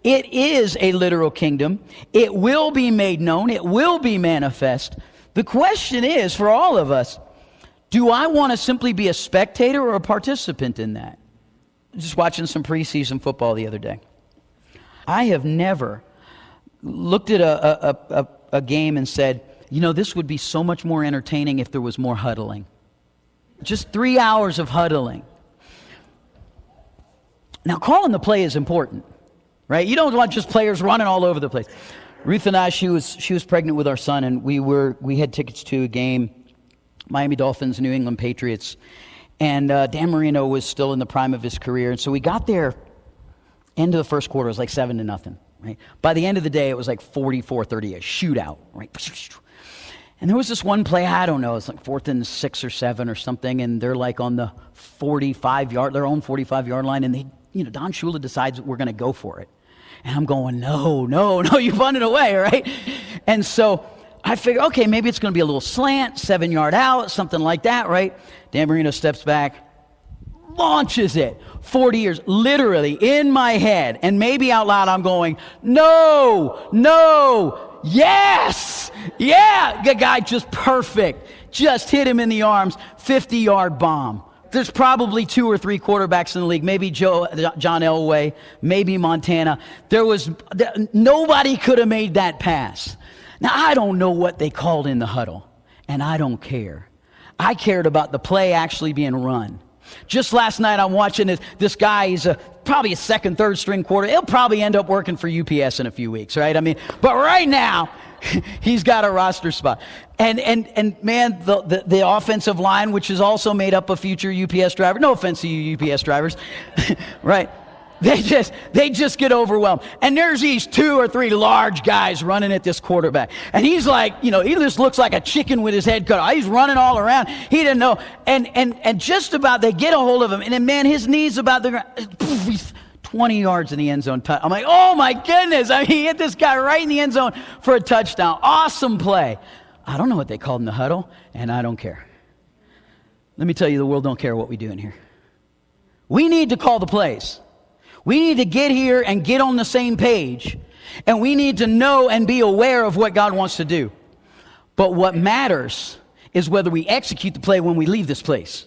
It is a literal kingdom. It will be made known. It will be manifest. The question is, for all of us, do I want to simply be a spectator or a participant in that? Just watching some preseason football the other day. I have never looked at a game and said, this would be so much more entertaining if there was more huddling. Just 3 hours of huddling. Now, calling the play is important, right? You don't want just players running all over the place. Ruth and I, she was pregnant with our son, and we had tickets to a game, Miami Dolphins, New England Patriots, and Dan Marino was still in the prime of his career, and so we got there. End of the first quarter, it was like 7-0, right? By the end of the day, it was like 44-30, a shootout, right? And there was this one play, I don't know, it's like 4th and 6 or 7 or something, and they're like on the 45-yard, their own 45-yard line, and Don Shula decides we're going to go for it. And I'm going, no, you punted away, right? And so I figure, okay, maybe it's going to be a little slant, 7-yard out, something like that, right? Dan Marino steps back, launches it. 40 years, literally in my head, and maybe out loud I'm going, no, yes, yeah. The guy just perfect, just hit him in the arms, 50-yard bomb. There's probably 2 or 3 quarterbacks in the league, maybe John Elway, maybe Montana. Nobody could have made that pass. Now, I don't know what they called in the huddle, and I don't care. I cared about the play actually being run. Just last night, I'm watching this guy. He's probably a second, third string quarter. He'll probably end up working for UPS in a few weeks, right? But right now, he's got a roster spot. And man, the offensive line, which is also made up of future UPS drivers. No offense to you UPS drivers, right? They just get overwhelmed. And there's these 2 or 3 large guys running at this quarterback. And he's like, he just looks like a chicken with his head cut off. He's running all around. He didn't know. And just about they get a hold of him. And then, man, his knee's about the ground. He's 20 yards in the end zone. I'm like, oh, my goodness. He hit this guy right in the end zone for a touchdown. Awesome play. I don't know what they called in the huddle, and I don't care. Let me tell you, the world don't care what we do in here. We need to call the plays. We need to get here and get on the same page, and we need to know and be aware of what God wants to do. But what matters is whether we execute the play when we leave this place.